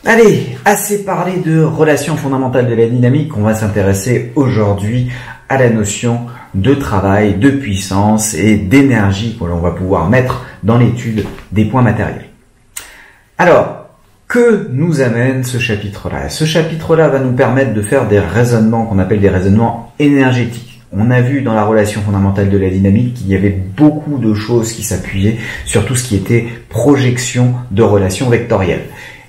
Allez, assez parlé de relations fondamentales de la dynamique, on va s'intéresser aujourd'hui à la notion de travail, de puissance et d'énergie que l'on va pouvoir mettre dans l'étude des points matériels. Alors, que nous amène ce chapitre-là? Ce chapitre-là va nous permettre de faire des raisonnements qu'on appelle des raisonnements énergétiques. On a vu dans la relation fondamentale de la dynamique qu'il y avait beaucoup de choses qui s'appuyaient sur tout ce qui était projection de relations vectorielles.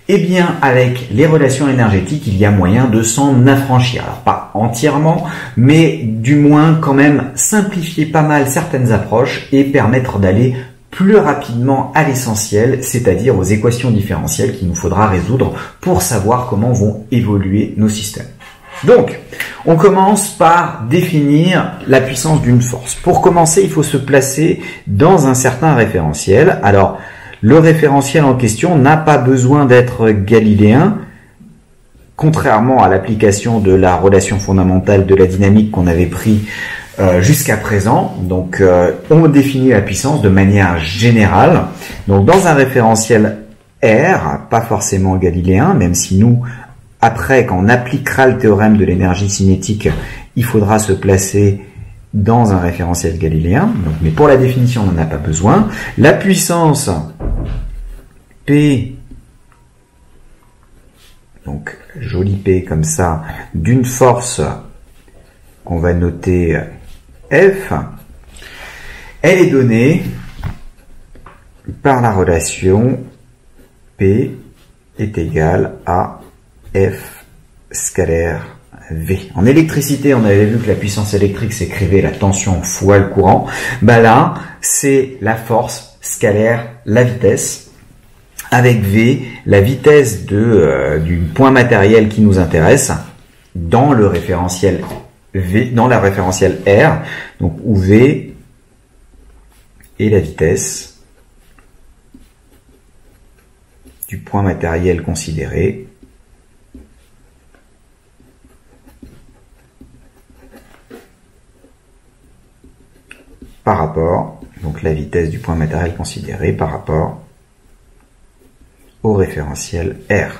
Eh bien, avec les relations énergétiques, il y a moyen de s'en affranchir. Alors, pas entièrement, mais du moins quand même simplifier pas mal certaines approches et permettre d'aller plus rapidement à l'essentiel, c'est-à-dire aux équations différentielles qu'il nous faudra résoudre pour savoir comment vont évoluer nos systèmes. Donc, on commence par définir la puissance d'une force. Pour commencer, il faut se placer dans un certain référentiel. Alors, le référentiel en question n'a pas besoin d'être galiléen, contrairement à l'application de la relation fondamentale de la dynamique qu'on avait pris jusqu'à présent. Donc, on définit la puissance de manière générale. Donc, dans un référentiel R, pas forcément galiléen, même si nous, après, quand on appliquera le théorème de l'énergie cinétique, il faudra se placer dans un référentiel galiléen. Donc, mais pour la définition, on n'en a pas besoin. La puissance P, donc joli P comme ça, d'une force qu'on va noter F, elle est donnée par la relation P est égal à F scalaire V. En électricité, on avait vu que la puissance électrique s'écrivait la tension fois le courant. Bah là, c'est la force scalaire la vitesse. Avec V, la vitesse du point matériel qui nous intéresse dans le référentiel V, dans la référentielle R, donc où V est la vitesse du point matériel considéré par rapport, donc la vitesse du point matériel considéré par rapport au référentiel R.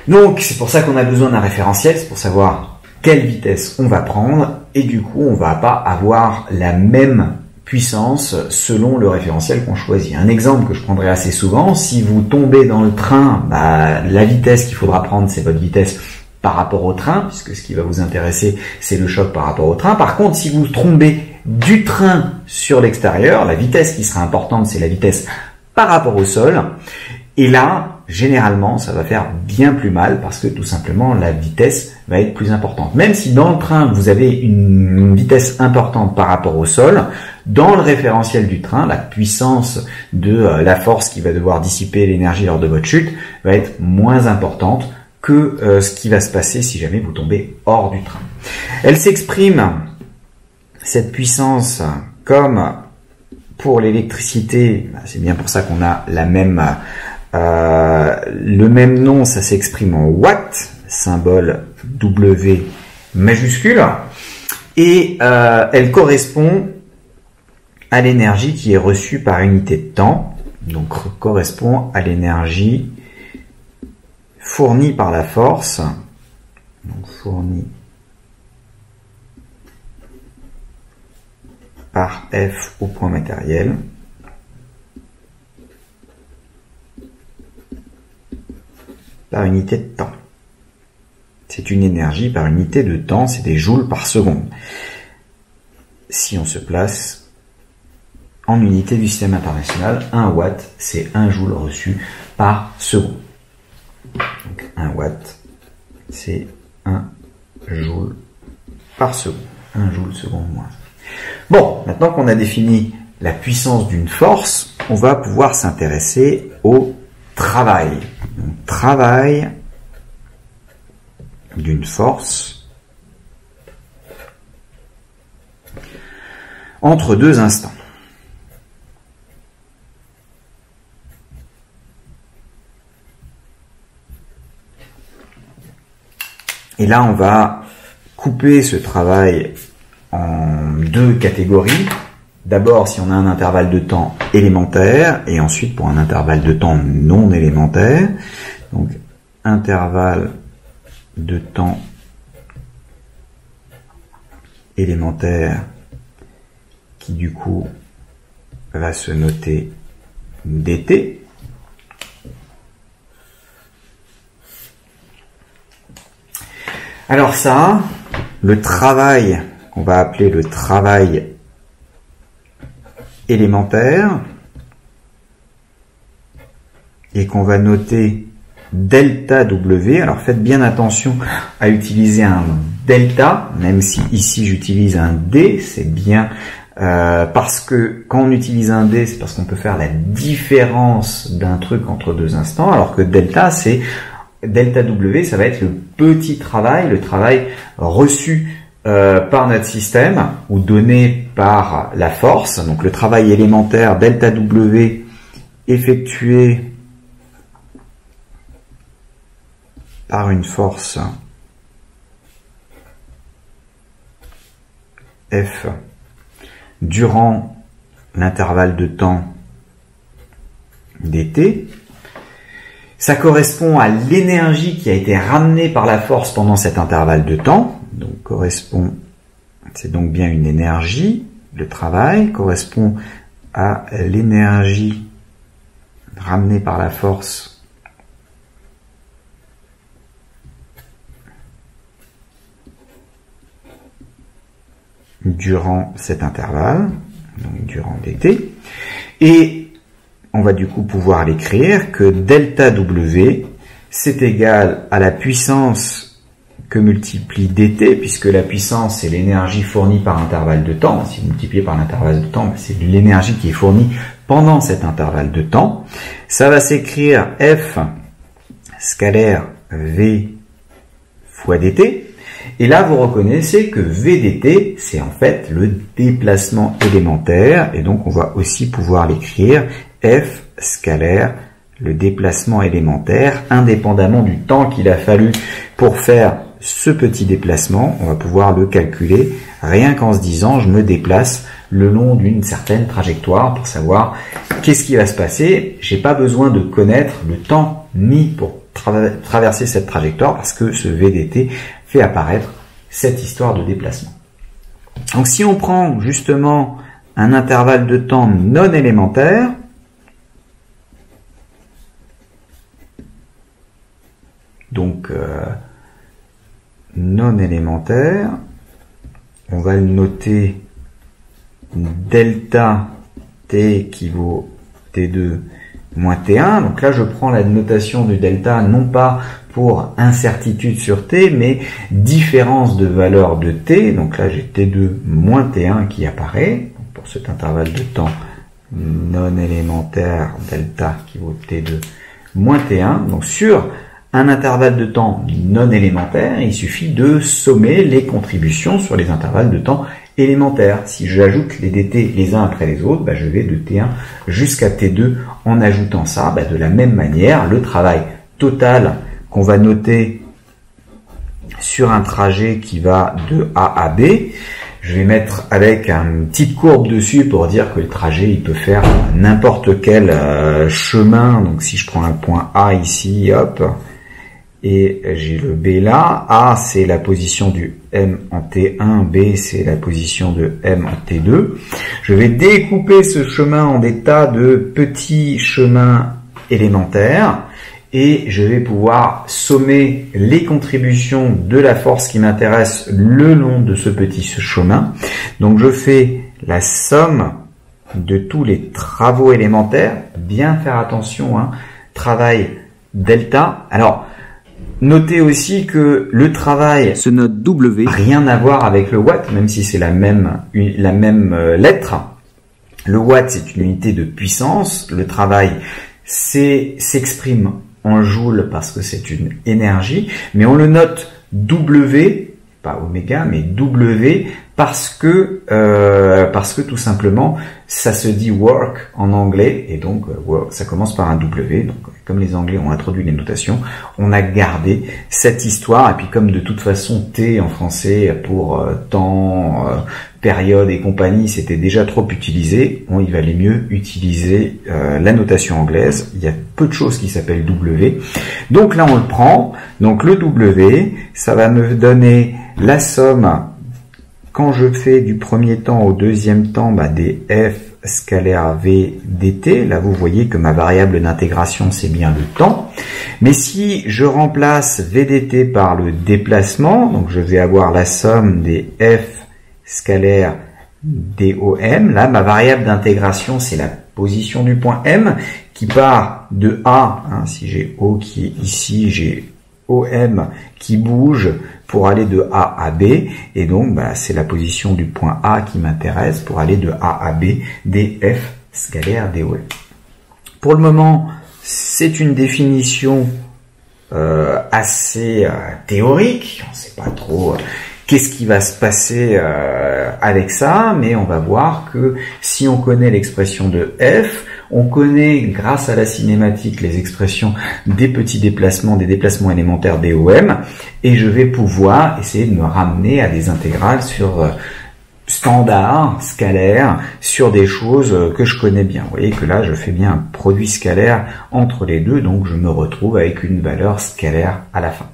Donc, c'est pour ça qu'on a besoin d'un référentiel, c'est pour savoir quelle vitesse on va prendre, et du coup, on va pas avoir la même puissance selon le référentiel qu'on choisit. Un exemple que je prendrai assez souvent, si vous tombez dans le train, la vitesse qu'il faudra prendre, c'est votre vitesse par rapport au train, puisque ce qui va vous intéresser, c'est le choc par rapport au train. Par contre, si vous tombez du train sur l'extérieur, la vitesse qui sera importante, c'est la vitesse par rapport au sol, et là, généralement, ça va faire bien plus mal parce que tout simplement, la vitesse va être plus importante. Même si dans le train, vous avez une vitesse importante par rapport au sol, dans le référentiel du train, la puissance de la force qui va devoir dissiper l'énergie lors de votre chute va être moins importante que ce qui va se passer si jamais vous tombez hors du train. Elle s'exprime, cette puissance, comme pour l'électricité, c'est bien pour ça qu'on a la même, le même nom, ça s'exprime en watts, symbole W majuscule, et elle correspond à l'énergie qui est reçue par unité de temps, donc correspond à l'énergie fournie par la force, donc fournie par F au point matériel, par unité de temps. C'est une énergie par unité de temps, c'est des joules par seconde. Si on se place en unité du système international, 1 watt, c'est 1 joule reçu par seconde. Donc 1 watt, c'est 1 joule par seconde. 1 joule seconde moins. Bon, maintenant qu'on a défini la puissance d'une force, on va pouvoir s'intéresser au travail. Donc, travail d'une force entre deux instants. Et là, on va couper ce travail en deux catégories. d'abord si on a un intervalle de temps élémentaire et ensuite pour un intervalle de temps non élémentaire. Donc intervalle de temps élémentaire qui du coup va se noter dt. Alors ça, le travail qu'on va appeler le travail élémentaire et qu'on va noter delta W. Alors faites bien attention à utiliser un delta, même si ici j'utilise un D, c'est bien parce que quand on utilise un D, c'est parce qu'on peut faire la différence d'un truc entre deux instants, alors que delta, c'est delta W, ça va être le petit travail, le travail reçu par notre système ou donné par la force. Donc le travail élémentaire delta W effectué par une force F durant l'intervalle de temps dt. Ça correspond à l'énergie qui a été ramenée par la force pendant cet intervalle de temps. Donc correspond, c'est donc bien une énergie. Le travail correspond à l'énergie ramenée par la force durant cet intervalle, donc durant dt. Et on va du coup pouvoir l'écrire que delta W, c'est égal à la puissance que multiplie dt, puisque la puissance, c'est l'énergie fournie par intervalle de temps. Si vous multipliez par l'intervalle de temps, c'est l'énergie qui est fournie pendant cet intervalle de temps. Ça va s'écrire F scalaire V fois dt. Et là, vous reconnaissez que VDT, c'est en fait le déplacement élémentaire. Et donc, on va aussi pouvoir l'écrire F scalaire, le déplacement élémentaire, indépendamment du temps qu'il a fallu pour faire ce petit déplacement. On va pouvoir le calculer rien qu'en se disant, je me déplace le long d'une certaine trajectoire pour savoir qu'est-ce qui va se passer. J'ai pas besoin de connaître le temps mis pour traverser cette trajectoire parce que ce VDT fait apparaître cette histoire de déplacement. Donc si on prend justement un intervalle de temps non élémentaire, donc non élémentaire, on va le noter delta t qui vaut t2 moins t1. Donc là, je prends la notation du delta non pas pour incertitude sur t, mais différence de valeur de t. Donc là, j'ai t2 moins t1 qui apparaît. Donc pour cet intervalle de temps non élémentaire, delta qui vaut t2 moins t1. Donc sur un intervalle de temps non élémentaire, il suffit de sommer les contributions sur les intervalles de temps élémentaires. Si j'ajoute les dt les uns après les autres, je vais de t1 jusqu'à t2 en ajoutant ça. De la même manière, le travail total qu'on va noter sur un trajet qui va de A à B, je vais mettre avec une petite courbe dessus pour dire que le trajet il peut faire n'importe quel chemin. Donc si je prends un point A ici, hop, et j'ai le B là. A, c'est la position du M en T1. B, c'est la position de M en T2. Je vais découper ce chemin en des tas de petits chemins élémentaires. Et je vais pouvoir sommer les contributions de la force qui m'intéresse le long de ce petit chemin. Donc je fais la somme de tous les travaux élémentaires. Bien faire attention, travail delta. Alors, notez aussi que le travail se note W, rien à voir avec le watt, même si c'est la même lettre. Le watt, c'est une unité de puissance. Le travail s'exprime en joules parce que c'est une énergie, mais on le note W, pas oméga, mais W, parce que tout simplement, ça se dit work en anglais, et donc work, ça commence par un W, donc comme les Anglais ont introduit les notations, on a gardé cette histoire, et puis comme de toute façon T en français pour temps, période et compagnie, c'était déjà trop utilisé. Bon, il valait mieux utiliser la notation anglaise. Il y a peu de choses qui s'appellent W. Donc là, on le prend. Donc le W, ça va me donner la somme, quand je fais du premier temps au deuxième temps, des f scalaire v dt. Là, vous voyez que ma variable d'intégration, c'est bien le temps. Mais si je remplace v dt par le déplacement, donc je vais avoir la somme des f scalaire dom. Là, ma variable d'intégration, c'est la position du point M qui part de A. Si j'ai O qui est ici, j'ai OM qui bouge pour aller de A à B. Et donc, c'est la position du point A qui m'intéresse pour aller de A à B, df scalaire dom. Pour le moment, c'est une définition assez théorique. On ne sait pas trop qu'est-ce qui va se passer avec ça, mais on va voir que si on connaît l'expression de f, on connaît grâce à la cinématique les expressions des petits déplacements, des déplacements élémentaires DOM, et je vais pouvoir essayer de me ramener à des intégrales sur standard, scalaire, sur des choses que je connais bien. Vous voyez que là, je fais bien un produit scalaire entre les deux, donc je me retrouve avec une valeur scalaire à la fin.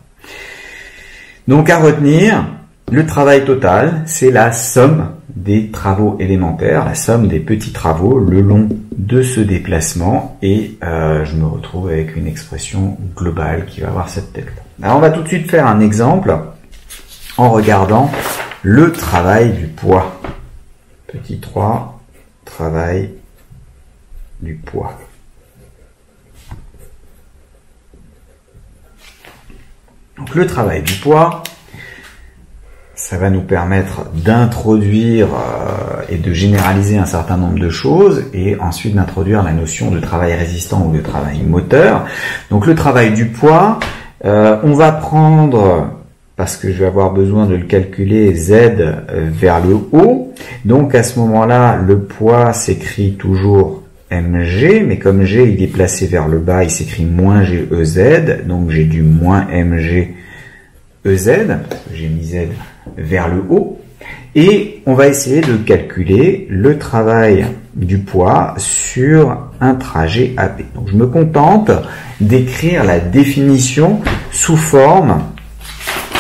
Donc à retenir, le travail total, c'est la somme des travaux élémentaires, la somme des petits travaux le long de ce déplacement, et je me retrouve avec une expression globale qui va avoir cette tête-là. Alors on va tout de suite faire un exemple en regardant le travail du poids. Petit 3, travail du poids. Donc le travail du poids, ça va nous permettre d'introduire et de généraliser un certain nombre de choses, et ensuite d'introduire la notion de travail résistant ou de travail moteur. Donc le travail du poids, on va prendre, parce que je vais avoir besoin de le calculer, Z vers le haut. Donc à ce moment-là, le poids s'écrit toujours mg, mais comme g il est placé vers le bas, il s'écrit moins GEZ, donc j'ai du moins mg EZ, j'ai mis Z vers le haut, et on va essayer de calculer le travail du poids sur un trajet AP. Donc je me contente d'écrire la définition sous forme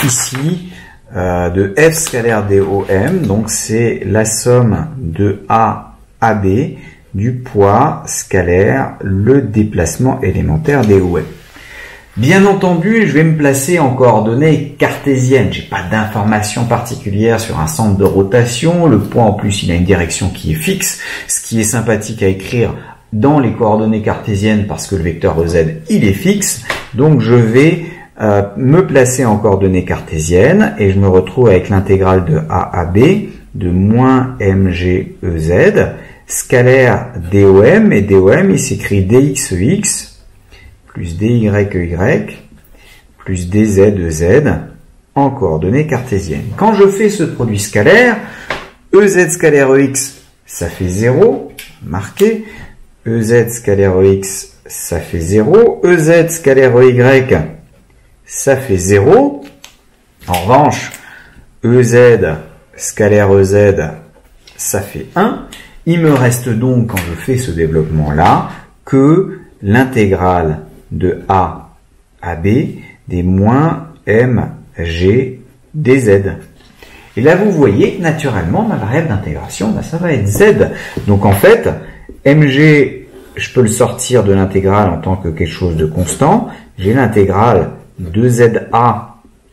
ici de f scalaire DOM, donc c'est la somme de A à B du poids scalaire, le déplacement élémentaire DOM. Bien entendu, je vais me placer en coordonnées cartésiennes. J'ai pas d'informations particulières sur un centre de rotation. Le point, en plus, il a une direction qui est fixe, ce qui est sympathique à écrire dans les coordonnées cartésiennes parce que le vecteur EZ, il est fixe. Donc, je vais me placer en coordonnées cartésiennes et je me retrouve avec l'intégrale de A à B de moins mg EZ, scalaire DOM, et DOM, il s'écrit DXEX plus DYEY plus DZEZ en coordonnées cartésiennes. Quand je fais ce produit scalaire, EZ scalaire EX, ça fait 0, marqué. EZ scalaire EX, ça fait 0. EZ scalaire EY, ça fait 0. En revanche, EZ scalaire EZ, ça fait 1. Il me reste donc, quand je fais ce développement-là, que l'intégrale de A à B des moins mg dz. Et là, vous voyez, naturellement, ma variable d'intégration, ça va être z. Donc, en fait, mg, je peux le sortir de l'intégrale en tant que quelque chose de constant. J'ai l'intégrale de za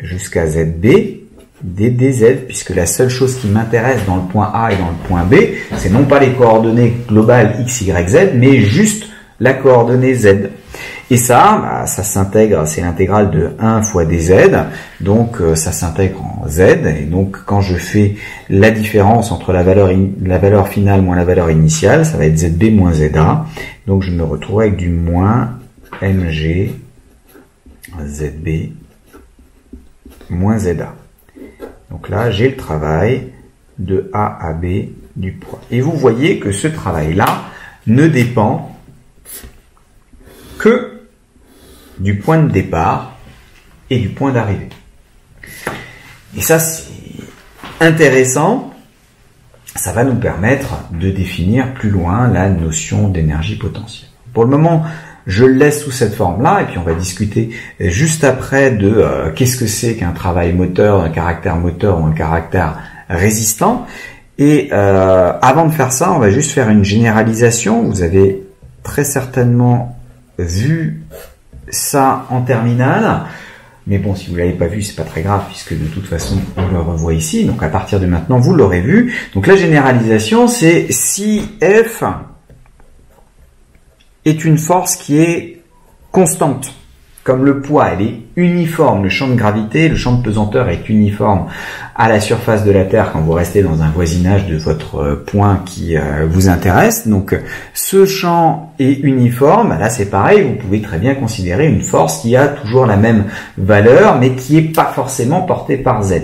jusqu'à zb dz, puisque la seule chose qui m'intéresse dans le point A et dans le point B, c'est non pas les coordonnées globales x, y, z, mais juste la coordonnée z. Et ça, ça s'intègre, c'est l'intégrale de 1 fois dz, donc ça s'intègre en z, et donc quand je fais la différence entre la valeur finale moins la valeur initiale, ça va être zb moins za, donc je me retrouve avec du moins mg zb moins za. Donc là, j'ai le travail de A à B du poids. Et vous voyez que ce travail-là ne dépend que du point de départ et du point d'arrivée. Et ça, c'est intéressant ça va nous permettre de définir plus loin la notion d'énergie potentielle. Pour le moment, je le laisse sous cette forme-là, et puis on va discuter juste après de qu'est-ce que c'est qu'un travail moteur, un caractère moteur ou un caractère résistant. Et avant de faire ça, on va juste faire une généralisation. Vous avez très certainement vu ça en terminale. Mais bon, si vous l'avez pas vu, c'est pas très grave, puisque de toute façon, on le revoit ici. Donc à partir de maintenant, vous l'aurez vu. Donc la généralisation, c'est si F est une force qui est constante, comme le poids, elle est uniforme, le champ de gravité, le champ de pesanteur est uniforme à la surface de la Terre quand vous restez dans un voisinage de votre point qui vous intéresse. Donc ce champ est uniforme, là c'est pareil, vous pouvez très bien considérer une force qui a toujours la même valeur, mais qui n'est pas forcément portée par Z.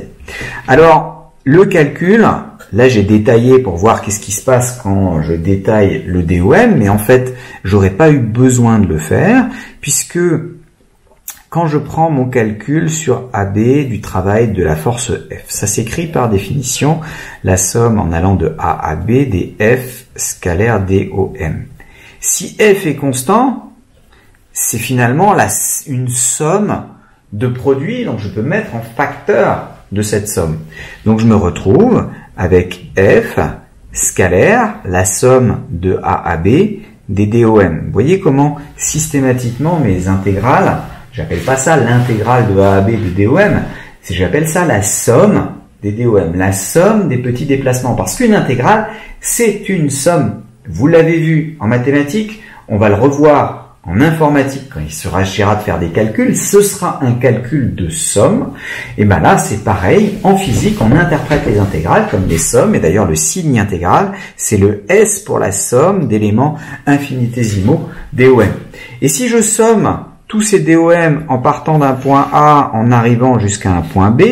Alors, le calcul, là j'ai détaillé pour voir qu'est-ce qui se passe quand je détaille le DOM, mais en fait, j'aurais pas eu besoin de le faire, puisque quand je prends mon calcul sur AB du travail de la force F, ça s'écrit par définition la somme en allant de A à B des F scalaires DOM. Si F est constant, c'est finalement une somme de produits, donc je peux mettre en facteur de cette somme. Donc je me retrouve avec F scalaire, la somme de A à B des DOM. Vous voyez comment systématiquement mes intégrales, j'appelle pas ça l'intégrale de A à B de DOM, j'appelle ça la somme des DOM, la somme des petits déplacements. Parce qu'une intégrale, c'est une somme. Vous l'avez vu en mathématiques, on va le revoir en informatique quand il s'agira de faire des calculs, ce sera un calcul de somme. Et ben là, c'est pareil, en physique, on interprète les intégrales comme des sommes, et d'ailleurs le signe intégral, c'est le S pour la somme d'éléments infinitésimaux DOM. Et si je somme tous ces DOM en partant d'un point A, en arrivant jusqu'à un point B,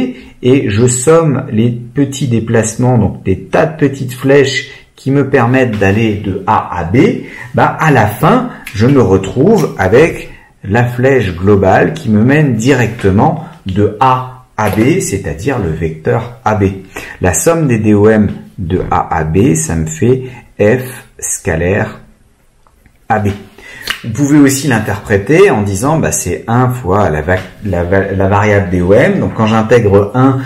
et je somme les petits déplacements, donc des tas de petites flèches qui me permettent d'aller de A à B, bah à la fin, je me retrouve avec la flèche globale qui me mène directement de A à B, c'est-à-dire le vecteur AB. La somme des DOM de A à B, ça me fait F scalaire AB. Vous pouvez aussi l'interpréter en disant bah, c'est 1 fois la variable DOM. Donc quand j'intègre 1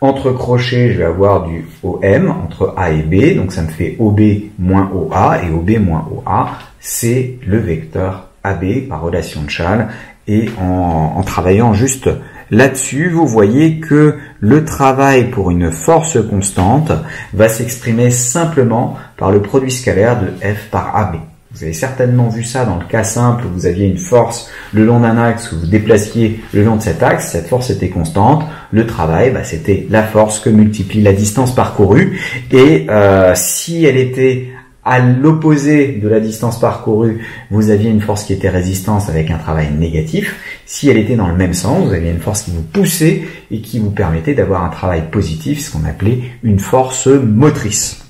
entre crochets, je vais avoir du OM entre A et B. Donc ça me fait OB moins OA. Et OB moins OA, c'est le vecteur AB par relation de Chasles. Et en travaillant juste là-dessus, vous voyez que le travail pour une force constante va s'exprimer simplement par le produit scalaire de F par AB. Vous avez certainement vu ça dans le cas simple où vous aviez une force le long d'un axe que vous déplaciez le long de cet axe, cette force était constante, le travail bah, c'était la force que multiplie la distance parcourue et si elle était à l'opposé de la distance parcourue, vous aviez une force qui était résistance avec un travail négatif. Si elle était dans le même sens, vous aviez une force qui vous poussait et qui vous permettait d'avoir un travail positif, ce qu'on appelait une force motrice.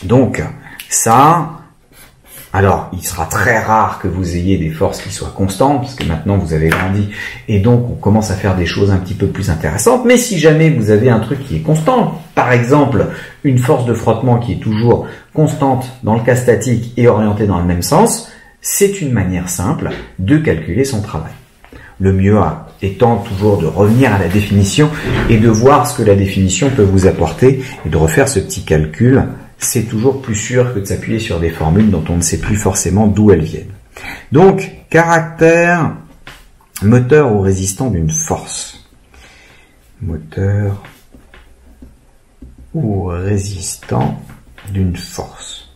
Donc ça... Alors, il sera très rare que vous ayez des forces qui soient constantes, parce que maintenant vous avez grandi, et donc on commence à faire des choses un petit peu plus intéressantes. Mais si jamais vous avez un truc qui est constant, par exemple une force de frottement qui est toujours constante dans le cas statique et orientée dans le même sens, c'est une manière simple de calculer son travail. Le mieux étant toujours de revenir à la définition et de voir ce que la définition peut vous apporter et de refaire ce petit calcul. C'est toujours plus sûr que de s'appuyer sur des formules dont on ne sait plus forcément d'où elles viennent. Donc, caractère moteur ou résistant d'une force. Moteur ou résistant d'une force.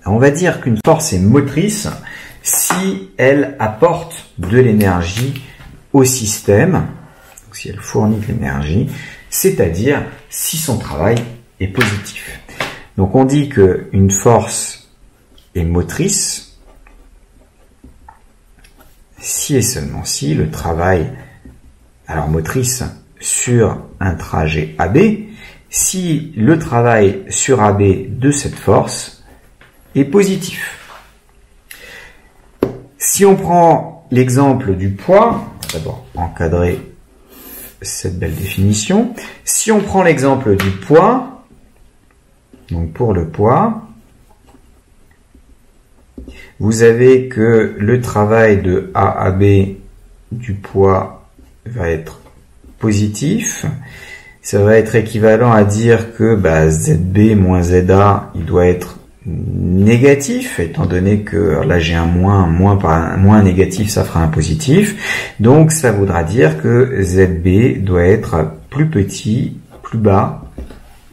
Alors, on va dire qu'une force est motrice si elle apporte de l'énergie au système, donc si elle fournit de l'énergie, c'est-à-dire si son travail est positif. Donc on dit qu'une force est motrice si et seulement si le travail, alors motrice sur un trajet AB, si le travail sur AB de cette force est positif. Si on prend l'exemple du poids, on va d'abord encadrer cette belle définition. Si on prend l'exemple du poids, Donc pour le poids, vous avez que le travail de A à B du poids va être positif. Ça va être équivalent à dire que ZB moins ZA, il doit être négatif, étant donné que là j'ai un moins négatif, ça fera un positif. Donc ça voudra dire que ZB doit être plus petit, plus bas,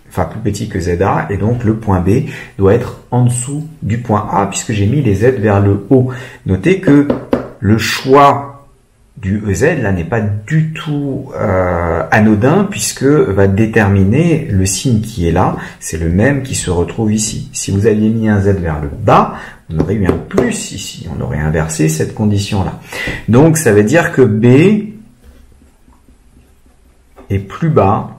enfin plus petit que ZA, et donc le point B doit être en dessous du point A, puisque j'ai mis les Z vers le haut. Notez que le choix du EZ là n'est pas du tout anodin, puisque va déterminer le signe qui est là, c'est le même qui se retrouve ici. Si vous aviez mis un Z vers le bas, on aurait eu un plus ici, on aurait inversé cette condition là. Donc ça veut dire que B est plus bas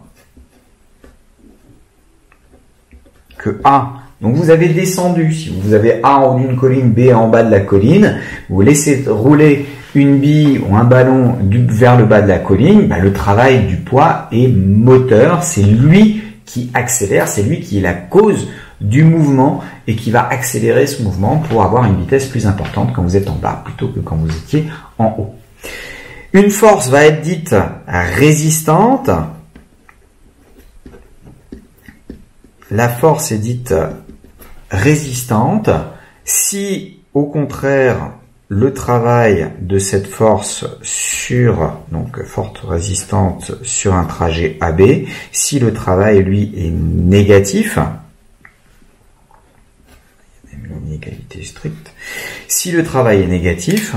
que A. Donc vous avez descendu, si vous avez A en haut d'une colline, B en bas de la colline, vous laissez rouler une bille ou un ballon vers le bas de la colline, le travail du poids est moteur, c'est lui qui accélère, c'est lui qui est la cause du mouvement et qui va accélérer ce mouvement pour avoir une vitesse plus importante quand vous êtes en bas plutôt que quand vous étiez en haut. Une force va être dite résistante. La force est dite résistante si au contraire le travail de cette force sur, donc forte résistante sur un trajet AB, si le travail lui est négatif, une inégalité stricte, si le travail est négatif,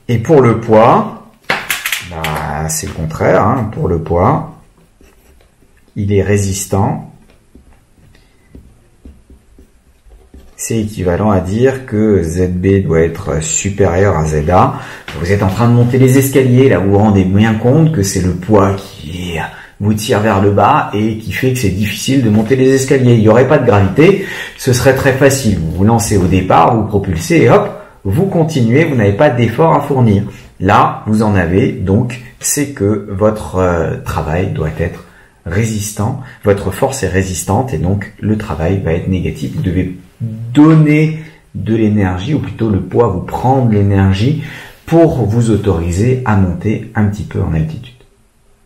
et pour le poids, c'est le contraire, pour le poids, il est résistant. C'est équivalent à dire que ZB doit être supérieur à ZA. Vous êtes en train de monter les escaliers, là vous vous rendez bien compte que c'est le poids qui vous tire vers le bas et qui fait que c'est difficile de monter les escaliers. Il n'y aurait pas de gravité, ce serait très facile. Vous vous lancez au départ, vous propulsez et hop, vous continuez, vous n'avez pas d'effort à fournir. Là, vous en avez, donc c'est que votre travail doit être résistant, votre force est résistante et donc le travail va être négatif. Vous devez donner de l'énergie, ou plutôt le poids vous prendre l'énergie pour vous autoriser à monter un petit peu en altitude.